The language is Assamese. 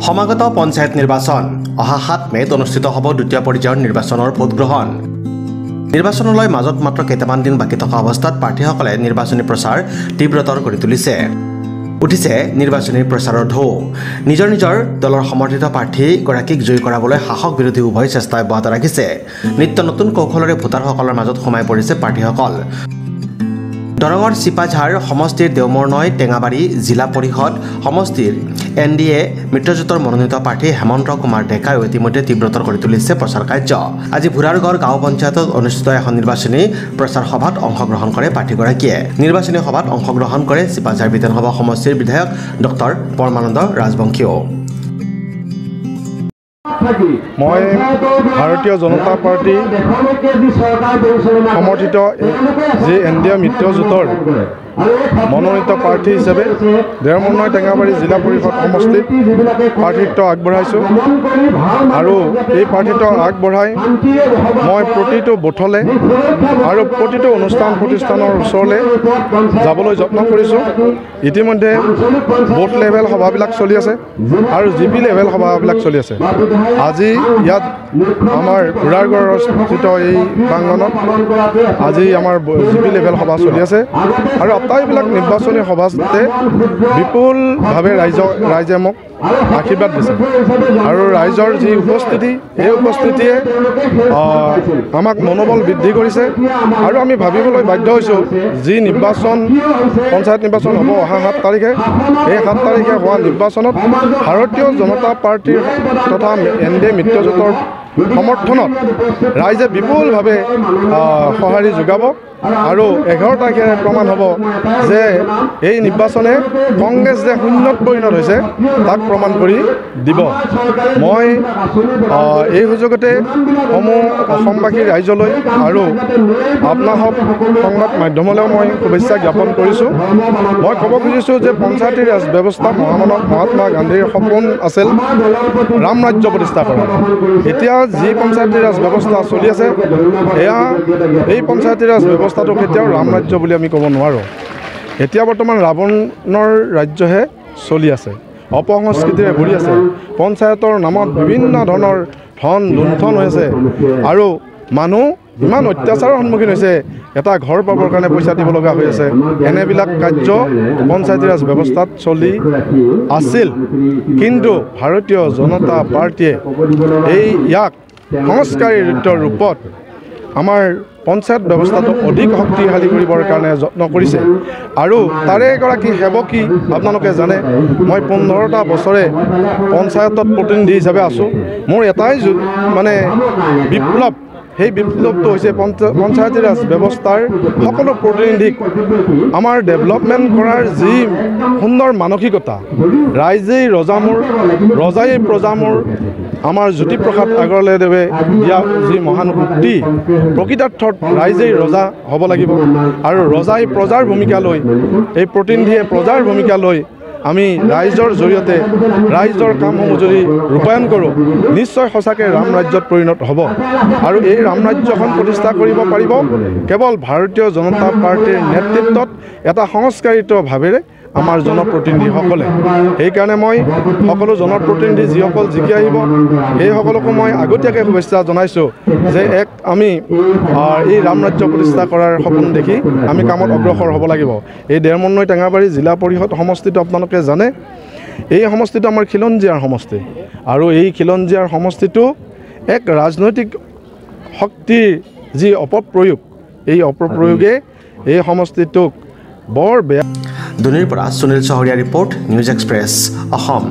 সমাগত পঞ্চায়ত নিৰ্বাচন অহা 7 মে'ত অনুষ্ঠিত হ'ব দ্বিতীয় পৰ্যায়ৰ নিৰ্বাচনৰ ভোটগ্ৰহণ। নিৰ্বাচনলৈ মাজত মাত্ৰ কেইটামান দিন বাকী থকা অৱস্থাত প্ৰাৰ্থীসকলে নিৰ্বাচনী প্ৰচাৰ তীব্ৰতৰ কৰি তুলিছে। উঠিছে নিৰ্বাচনী প্ৰচাৰৰ ঢৌ। নিজৰ দলৰ সমৰ্থিত প্ৰাৰ্থীগৰাকীক জয়ী কৰাবলৈ শাসক বিৰোধী উভয় চেষ্টা অব্যাহত ৰাখিছে। নিত্য নতুন কৌশলেৰে ভোটাৰসকলৰ মাজত সোমাই পৰিছে প্ৰাৰ্থীসকল। দৰঙৰ চিপাঝাৰ সমষ্টিৰ দেওমৰনৈ টেঙাবাৰী জিলা পৰিষদ সমষ্টিৰ NDA মিত্ৰজোঁটৰ মনোনীত প্ৰাৰ্থী হেমন্ত কুমাৰ ডেকাই ইতিমধ্যে তীব্ৰতৰ কৰি তুলিছে প্ৰচাৰ কাৰ্য। আজি ভুৰাৰগড় গাঁও পঞ্চায়তত অনুষ্ঠিত এখন নিৰ্বাচনী প্ৰচাৰ সভাত অংশগ্ৰহণ কৰে প্ৰাৰ্থীগৰাকীয়ে। নিৰ্বাচনী সভাত অংশগ্ৰহণ কৰে চিপাঝাৰ বিধানসভা সমষ্টিৰ বিধায়ক ডক্টৰ পৰমানন্দ ৰাজবংশীও। মই ভাৰতীয় জনতা পাৰ্টি সমৰ্থিত যি NDA মিত্ৰজোঁটৰ মনোনীত প্ৰাৰ্থী হিচাপে দেওমৰনৈ টেঙাবাৰী জিলা পৰিষদ সমষ্টিত প্ৰাৰ্থিত্ব আগবঢ়াইছোঁ আৰু এই প্ৰাৰ্থিত্ব আগবঢ়াই মই প্ৰতিটো বুথলে আৰু প্ৰতিটো অনুষ্ঠান প্ৰতিষ্ঠানৰ ওচৰলৈ যাবলৈ যত্ন কৰিছোঁ। ইতিমধ্যে বুথ লেভেল সভাবিলাক চলি আছে আৰু GP লেভেল সভাবিলাক চলি আছে। আজি ইয়াত আমাৰ ভুৰাৰগড়ৰ স্থিত এই প্ৰাংগণত আজি আমাৰ GP লেভেল সভা চলি আছে আৰু আটাইবিলাক নিৰ্বাচনী সভাতে বিপুলভাৱে ৰাইজে মোক আশীৰ্বাদ দিছে আৰু ৰাইজৰ যি উপস্থিতি এই উপস্থিতিয়ে আমাক মনোবল বৃদ্ধি কৰিছে আৰু আমি ভাবিবলৈ বাধ্য হৈছোঁ যি নিৰ্বাচন পঞ্চায়ত নিৰ্বাচন হ'ব অহা 7 তাৰিখে এই 7 তাৰিখে হোৱা নিৰ্বাচনত ভাৰতীয় জনতা পাৰ্টীৰ তথা NDA মিত্ৰজোঁটৰ সমৰ্থনত ৰাইজে বিপুলভাৱে সঁহাৰি যোগাব আৰু 11 তাৰিখে প্ৰমাণ হ'ব যে এই নিৰ্বাচনে কংগ্ৰেছ যে শূন্যত পৰিণত হৈছে তাক প্ৰমাণ কৰি দিব। মই এই সুযোগতে অসমবাসী ৰাইজলৈ আৰু আপোনাসব সংবাদ মাধ্যমলৈও মই শুভেচ্ছা জ্ঞাপন কৰিছোঁ। মই ক'ব খুজিছোঁ যে পঞ্চায়তী ৰাজ ব্যৱস্থা মহামানৱ মহাত্মা গান্ধীৰ সপোন আছিল ৰাম ৰাজ্য প্ৰতিষ্ঠা কৰা। এতিয়া যি পঞ্চায়তী ৰাজ ব্যৱস্থা চলি আছে এয়া এই পঞ্চায়তী ৰাজ ব্যৱস্থাটো কেতিয়াও ৰাম ৰাজ্য বুলি আমি ক'ব নোৱাৰোঁ। এতিয়া বৰ্তমান ৰাৱণৰ ৰাজ্যহে চলি আছে, অপসংস্কৃতিৰে ভৰি আছে। পঞ্চায়তৰ নামত বিভিন্ন ধৰণৰ ধন লুণ্ঠন হৈ আছে আৰু মানুহ ইমান অত্যাচাৰৰ সন্মুখীন হৈছে, এটা ঘৰ পাবৰ কাৰণে পইচা দিব লগা হৈ আছে। এনেবিলাক কাৰ্য পঞ্চায়তী ৰাজ ব্যৱস্থাত চলি আছিল, কিন্তু ভাৰতীয় জনতা পাৰ্টীয়ে ইয়াক সংস্কাৰী ৰূপত আমাৰ পঞ্চায়ত ব্যৱস্থাটো অধিক শক্তিশালী কৰিবৰ কাৰণে যত্ন কৰিছে আৰু তাৰে এগৰাকী সেৱকী আপোনালোকে জানে মই 15টা বছৰে পঞ্চায়তত প্ৰতিনিধি হিচাপে আছোঁ। মোৰ এটাই মানে বিপ্লৱ, সেই বিপ্লৱটো হৈছে পঞ্চায়তী ৰাজ ব্যৱস্থাৰ সকলো প্ৰতিনিধিক আমাৰ ডেভেলপমেণ্ট কৰাৰ যি সুন্দৰ মানসিকতা, ৰাইজেই ৰজা মোৰ ৰজাই প্ৰজা মোৰ, আমাৰ জ্যোতিপ্ৰসাদ আগৰৱালাদেৱে দিয়া যি মহান উক্তি, প্ৰকৃতাৰ্থত ৰাইজেই ৰজা হ'ব লাগিব আৰু ৰজাই প্ৰজাৰ ভূমিকা লৈ এই প্ৰতিনিধিয়ে প্ৰজাৰ ভূমিকা লৈ আমি ৰাইজৰ জৰিয়তে ৰাইজৰ কামসমূহ যদি ৰূপায়ণ কৰোঁ নিশ্চয় সঁচাকৈ ৰাম ৰাজ্যত পৰিণত হ'ব আৰু এই ৰাম ৰাজ্যখন প্ৰতিষ্ঠা কৰিব পাৰিব কেৱল ভাৰতীয় জনতা পাৰ্টীৰ নেতৃত্বত এটা সংস্কাৰিতভাৱেৰে আমাৰ জনপ্ৰতিনিধিসকলে। সেইকাৰণে মই সকলো জনপ্ৰতিনিধি যিসকল জিকি আহিব এই সকলকো মই আগতীয়াকৈ শুভেচ্ছা জনাইছোঁ যে আমি এই ৰাম ৰাজ্য প্ৰতিষ্ঠা কৰাৰ সপোন দেখি আমি কামত অগ্ৰসৰ হ'ব লাগিব। এই দেওমৰনৈ টেঙাবাৰী জিলা পৰিষদ সমষ্টিটো আপোনালোকে জানে এই সমষ্টিটো আমাৰ খিলঞ্জীয়াৰ সমষ্টি আৰু এই খিলঞ্জীয়াৰ সমষ্টিটো এক ৰাজনৈতিক শক্তিৰ যি অপপ্ৰয়োগ, এই অপপ্ৰয়োগে এই সমষ্টিটোক বৰ বেয়া। দুনিৰ পৰা সুনীল চহৰীয়া ৰিপৰ্ট, নিউজ এক্সপ্ৰেছ অসম।